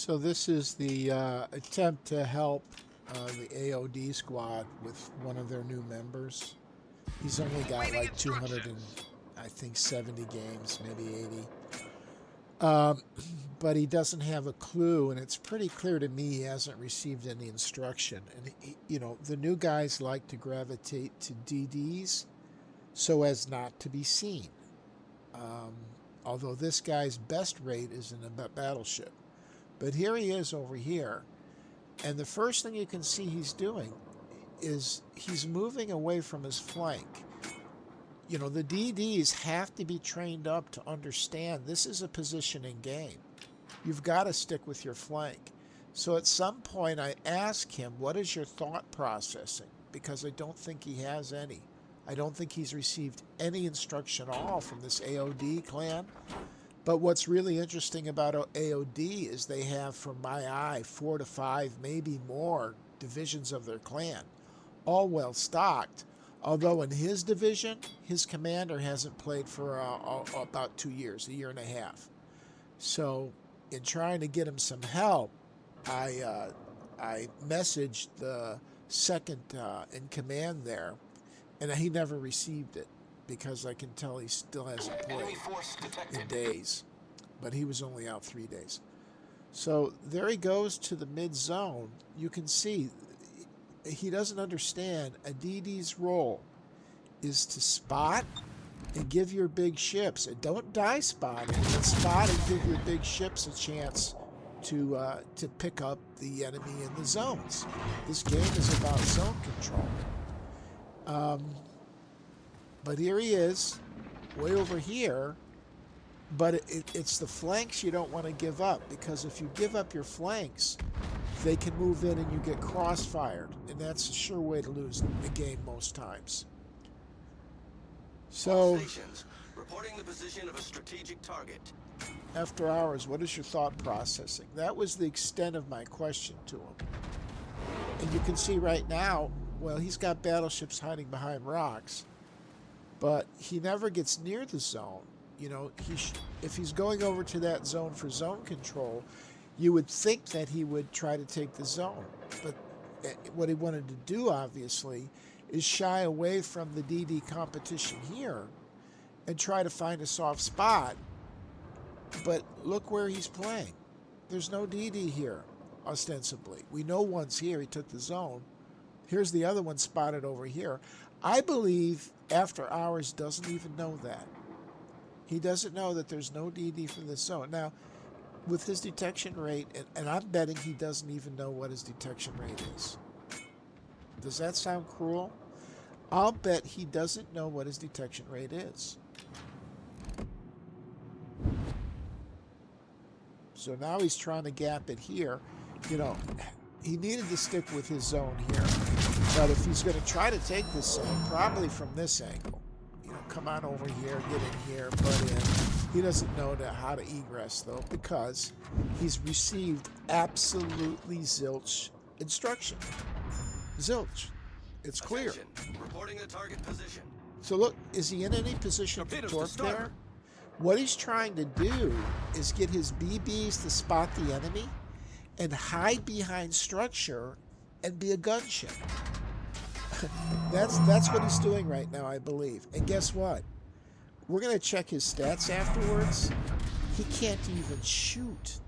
So this is the attempt to help the AOD squad with one of their new members. He's only got Waiting like 200 and instructions. I think 70 games, maybe 80. Um, but he doesn't have a clue, and it's pretty clear to me he hasn't received any instruction. And the new guys like to gravitate to DDs so as not to be seen. Um, Although this guy's best rate is in a battleship. But here he is over here. And the first thing you can see he's doing is he's moving away from his flank. The DDs have to be trained up to understand this is a positioning game. You've got to stick with your flank. So at some point I ask him, what is your thought processing? Because I don't think he has any. I don't think he's received any instruction at all from this AOD clan. But what's really interesting about AOD is they have, from my eye, 4 to 5, maybe more divisions of their clan, all well stocked. Although in his division, his commander hasn't played for about 2 years, a year and a half. So in trying to get him some help, I messaged the second in command there, and he never received it because I can tell he still hasn't Enemy played force detected. in days. But he was only out 3 days. So there he goes to the mid zone. You can see he doesn't understand a DD's role is to spot and give your big ships. And don't die spotting, but spot and give your big ships a chance to pick up the enemy in the zones. This game is about zone control. But here he is, way over here. But it's the flanks you don't want to give up, because if you give up your flanks, they can move in and you get crossfired. And that's a sure way to lose the game most times. All So, stations reporting the position of a strategic target. after hours, what is your thought processing? That was the extent of my question to him. And you can see right now, well, he's got battleships hiding behind rocks, but he never gets near the zone. If he's going over to that zone for zone control, you would think that he would try to take the zone. But what he wanted to do, obviously, is shy away from the DD competition here and try to find a soft spot. But look where he's playing. There's no DD here, ostensibly. We know one's here. He took the zone. Here's the other one spotted over here. I believe After Hours doesn't even know that. He doesn't know that there's no DD for this zone. Now, with his detection rate, and I'm betting he doesn't even know what his detection rate is. Does that sound cruel? I'll bet he doesn't know what his detection rate is. So now he's trying to gap it here. He needed to stick with his zone here. But if he's going to try to take this zone, probably from this angle. Come on over here, get in here, butt in. He doesn't know how to egress, though, because he's received absolutely zilch instruction. Zilch. It's clear. Attention. Reporting the target position. So look, is he in any position to torp there? What he's trying to do is get his BBs to spot the enemy and hide behind structure and be a gunship. That's what he's doing right now, I believe. And guess what? We're going to check his stats afterwards. He can't even shoot.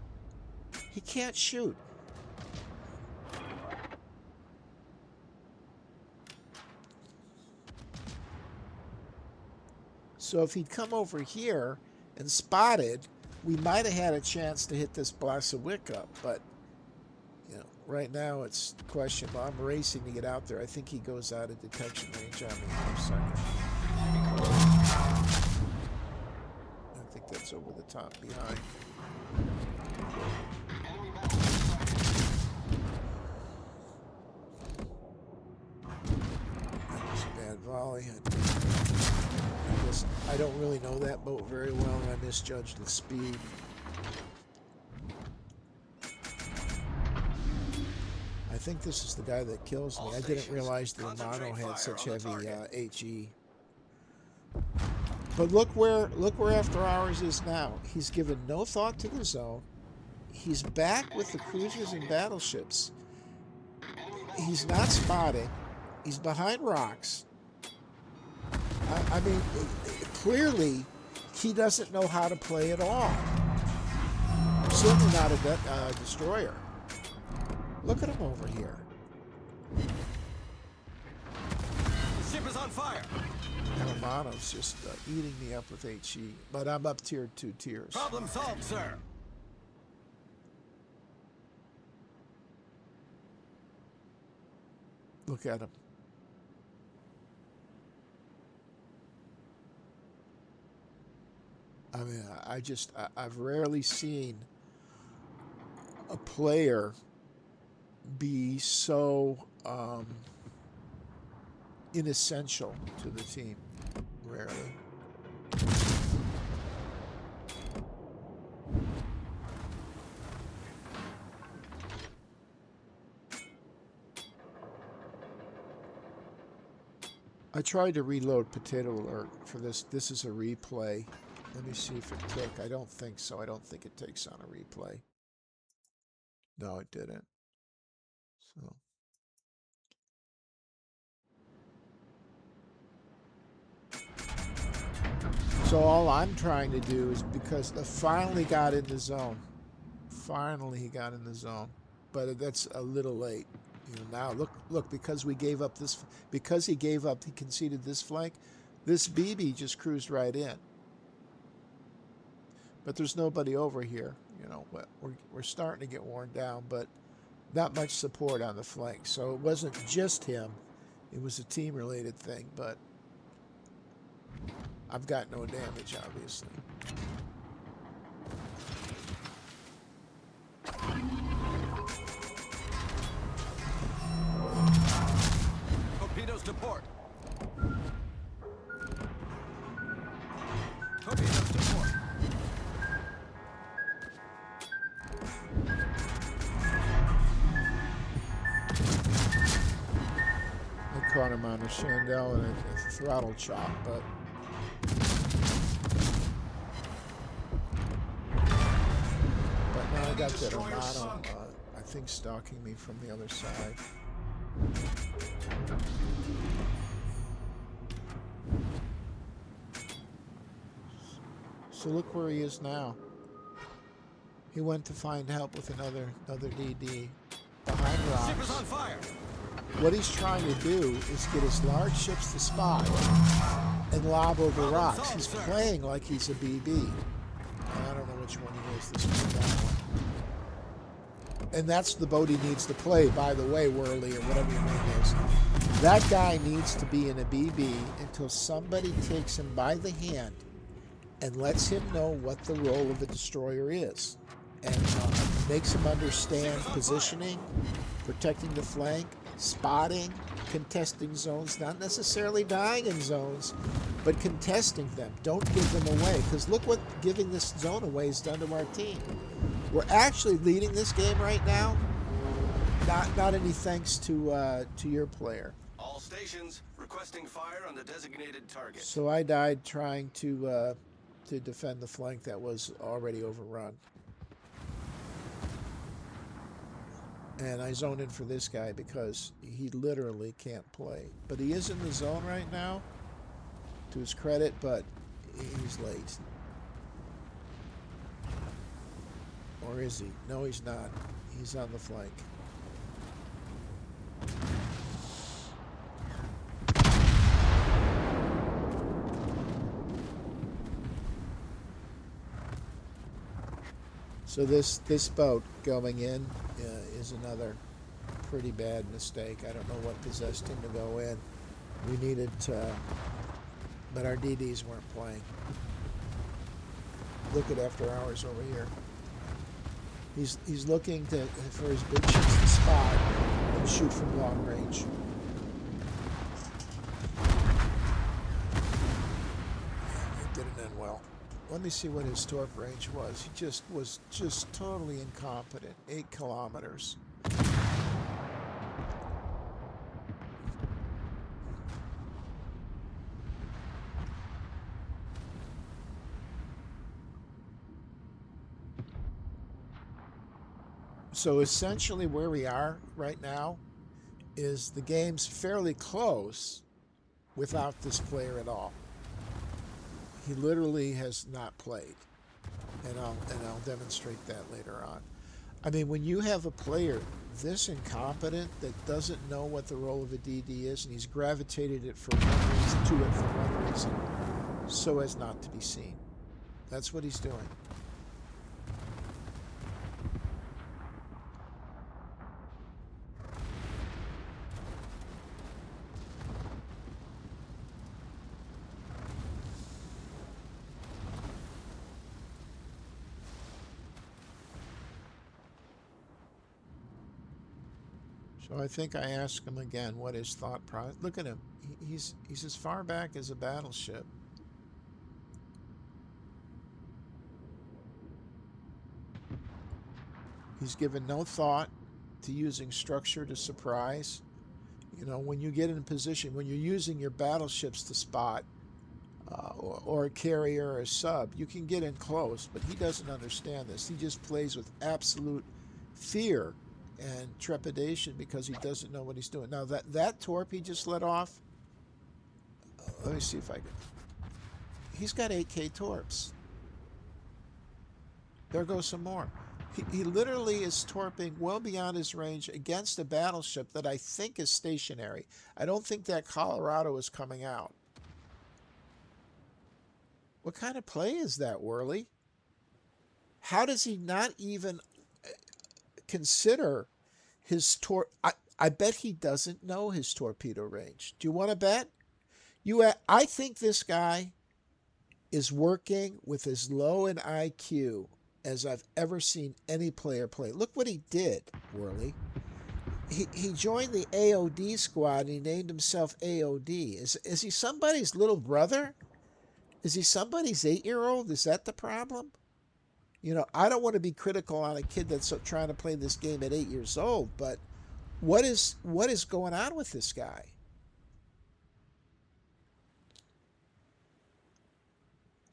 He can't shoot. So if he'd come over here and spotted, we might have had a chance to hit this Blasewicz up. But, right now it's questionable. I'm racing to get out there. I think he goes out of detection range on me for a second. I think that's over the top behind. That was a bad volley. I don't really know that boat very well, and I misjudged the speed. I think this is the guy that kills me. I didn't realize the Amano had such heavy HE. But look where After Hours is now. He's given no thought to the zone. He's back with the cruisers and battleships. He's not spotting. He's behind rocks. I mean, clearly, he doesn't know how to play at all. Certainly not a destroyer. Look at him over here. The ship is on fire. Romano's just eating me up with HE, but I'm up tier 2 tiers. Problem solved, sir. Look at him. I mean, I've rarely seen a player be so inessential to the team. Rarely. I tried to reload Potato Alert for this. This is a replay. Let me see if it took. I don't think so. I don't think it takes on a replay. No, it didn't. So all I'm trying to do is, because I finally got in the zone. Finally he got in the zone. But that's a little late. You know, now look, because we gave up this, because he conceded this flank, this BB just cruised right in. But there's nobody over here. You know, we're starting to get worn down, but not much support on the flank. So it wasn't just him. It was a team-related thing, but I've got no damage, obviously. Torpedoes to port. Torpedoes to port. I caught him on a Chandelle and a throttle chop, but now I got that Armado, I think, stalking me from the other side. So look where he is now. He went to find help with another DD behind rocks. Ship is on fire. What he's trying to do is get his large ships to spot and lob over rocks. He's playing like he's a BB. I don't know which one he is. This one, that one. And that's the boat he needs to play, by the way, Whirly, or whatever your name is. That guy needs to be in a BB until somebody takes him by the hand and lets him know what the role of a destroyer is. And makes him understand positioning, protecting the flank, spotting, contesting zones, not necessarily dying in zones, but contesting them. Don't give them away, because look what giving this zone away has done to our team. We're actually leading this game right now. Not any thanks to your player. All stations requesting fire on the designated target. So I died trying to defend the flank that was already overrun. And I zoned in for this guy because he literally can't play. But he is in the zone right now, to his credit, but he's late. Or is he? No, he's not. He's on the flank. So this boat going in is another pretty bad mistake. I don't know what possessed him to go in. We needed to, but our DDs weren't playing. Look at After Hours over here. He's looking for his big ships to spot and shoot from long range. It didn't end well. Let me see what his torp range was. He was just totally incompetent. 8 kilometers. So essentially where we are right now is the game's fairly close without this player at all. He literally has not played. And I'll demonstrate that later on. I mean, when you have a player this incompetent that doesn't know what the role of a DD is, and he's gravitated it for one reason to it for one reason, so as not to be seen. That's what he's doing. So I think I asked him again what his thought process. Look at him. He's as far back as a battleship. He's given no thought to using structure to surprise. You know, when you get in position, when you're using your battleships to spot, or a carrier or a sub, you can get in close, but he doesn't understand this. He just plays with absolute fear and trepidation because he doesn't know what he's doing. Now, that torp he just let off, let me see if I can. He's got 8K torps. There goes some more. He literally is torping well beyond his range against a battleship that I think is stationary. I don't think that Colorado is coming out. What kind of play is that, Worley? How does he not even consider his I bet he doesn't know his torpedo range. Do you want to bet? I think this guy is working with as low an IQ as I've ever seen any player play. Look what he did, Worley. He joined the AOD squad and he named himself AOD. Is he somebody's little brother? Is he somebody's 8-year-old? Is that the problem? You know, I don't want to be critical on a kid that's trying to play this game at 8 years old, but what is going on with this guy?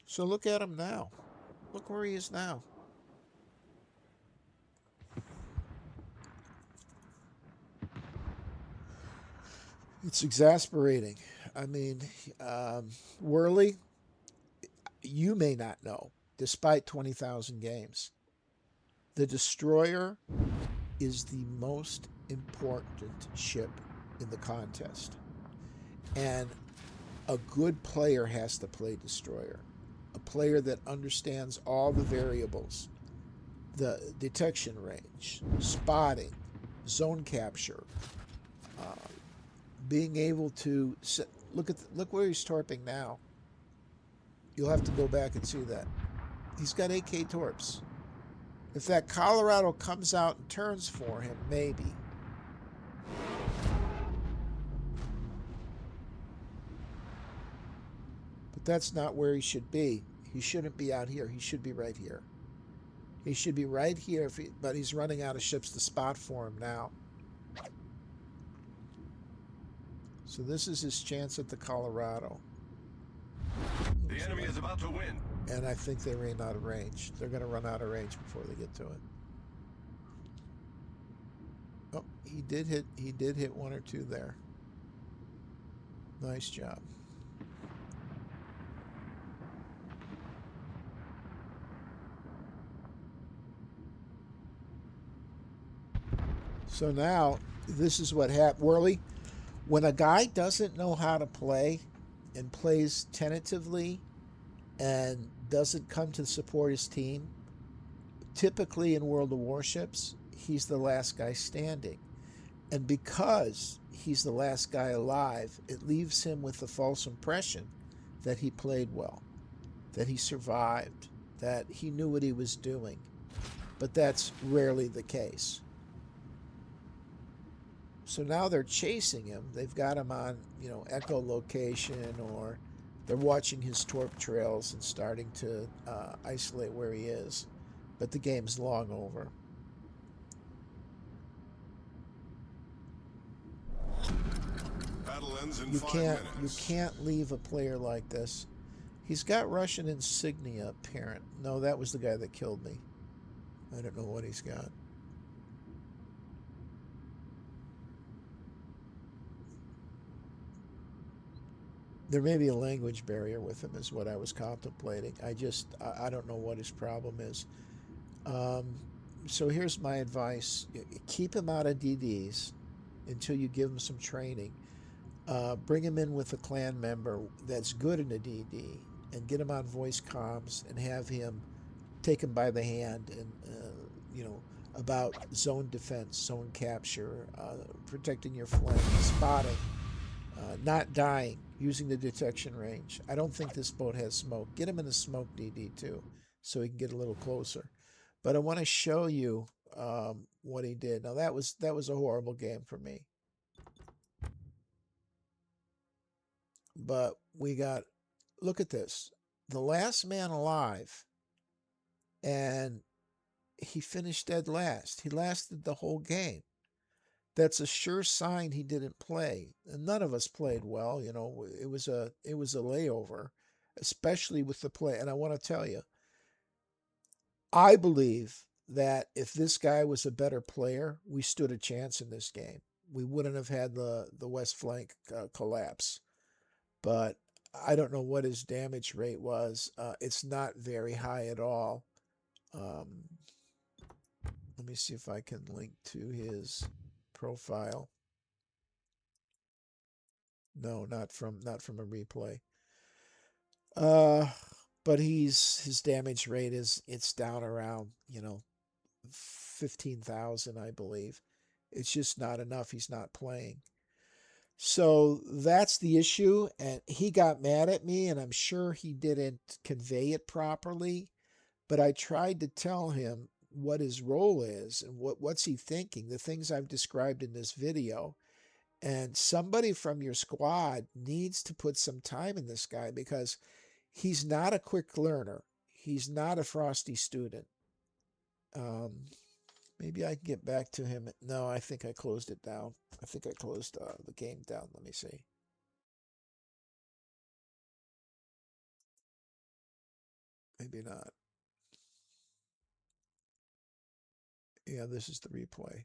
So look at him now. Look where he is now. It's exasperating. I mean, Worley, you may not know, despite 20,000 games, the destroyer is the most important ship in the contest. And a good player has to play destroyer. A player that understands all the variables, the detection range, spotting, zone capture, being able to look where he's torping now. You'll have to go back and see that. He's got 8K torps. If that Colorado comes out and turns for him, maybe. But that's not where he should be. He shouldn't be out here. He should be right here. He should be right here, but he's running out of ships to spot for him now. So this is his chance at the Colorado. The enemy is about to win. And I think they ran out of range. They're going to run out of range before they get to it. Oh, he did hit one or two there. Nice job. So now, this is what happened. Worley, when a guy doesn't know how to play and plays tentatively and doesn't come to support his team, typically in World of Warships, he's the last guy standing. And because he's the last guy alive, it leaves him with the false impression that he played well, that he survived, that he knew what he was doing. But that's rarely the case. So now they're chasing him. They've got him on, echolocation, or they're watching his torp trails and starting to isolate where he is. But the game's long over. Battle ends in You 5 can't minutes. leave a player like this. He's got Russian insignia apparent. No, that was the guy that killed me. I don't know what he's got. There may be a language barrier with him, is what I was contemplating. I don't know what his problem is. Um, so here's my advice: keep him out of DDs until you give him some training. Bring him in with a clan member that's good in a DD, and get him on voice comms and have him take him by the hand and you know about zone defense, zone capture, protecting your flank, spotting, not dying, using the detection range. I don't think this boat has smoke. Get him in a smoke DD too, so he can get a little closer. But I want to show you what he did. Now that was a horrible game for me. But we got, look at this, the last man alive, and he finished dead last. He lasted the whole game. That's a sure sign he didn't play. And none of us played well. It was a layover, especially with the play. And I want to tell you, I believe that if this guy was a better player, we stood a chance in this game. We wouldn't have had the west flank collapse. But I don't know what his damage rate was. It's not very high at all. Um, Let me see if I can link to his profile. No, not from a replay. Uh, but his damage rate it's down around 15,000, I believe. It's just not enough. He's not playing. So that's the issue. And he got mad at me, and I'm sure he didn't convey it properly. But I tried to tell him what his role is and what's he thinking, the things I've described in this video. And somebody from your squad needs to put some time in this guy because he's not a quick learner. He's not a frosty student. Um, Maybe I can get back to him. No, I think I closed it down. I think I closed the game down. Let me see. Maybe not. Yeah, this is the replay.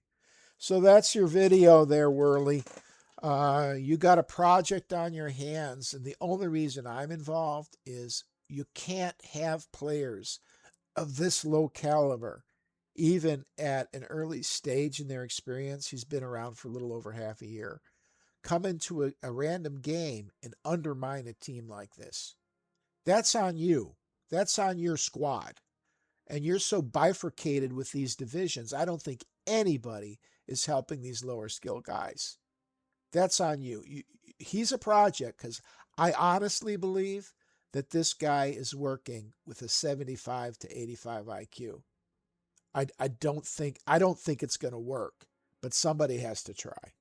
So that's your video there, Whirly. You got a project on your hands, and the only reason I'm involved is you can't have players of this low caliber, even at an early stage in their experience. He's been around for a little over half a year. Come into a random game and undermine a team like this. That's on you. That's on your squad. And you're so bifurcated with these divisions. I don't think anybody is helping these lower skill guys. That's on you. He's a project because I honestly believe that this guy is working with a 75 to 85 IQ. I don't think it's going to work, but somebody has to try.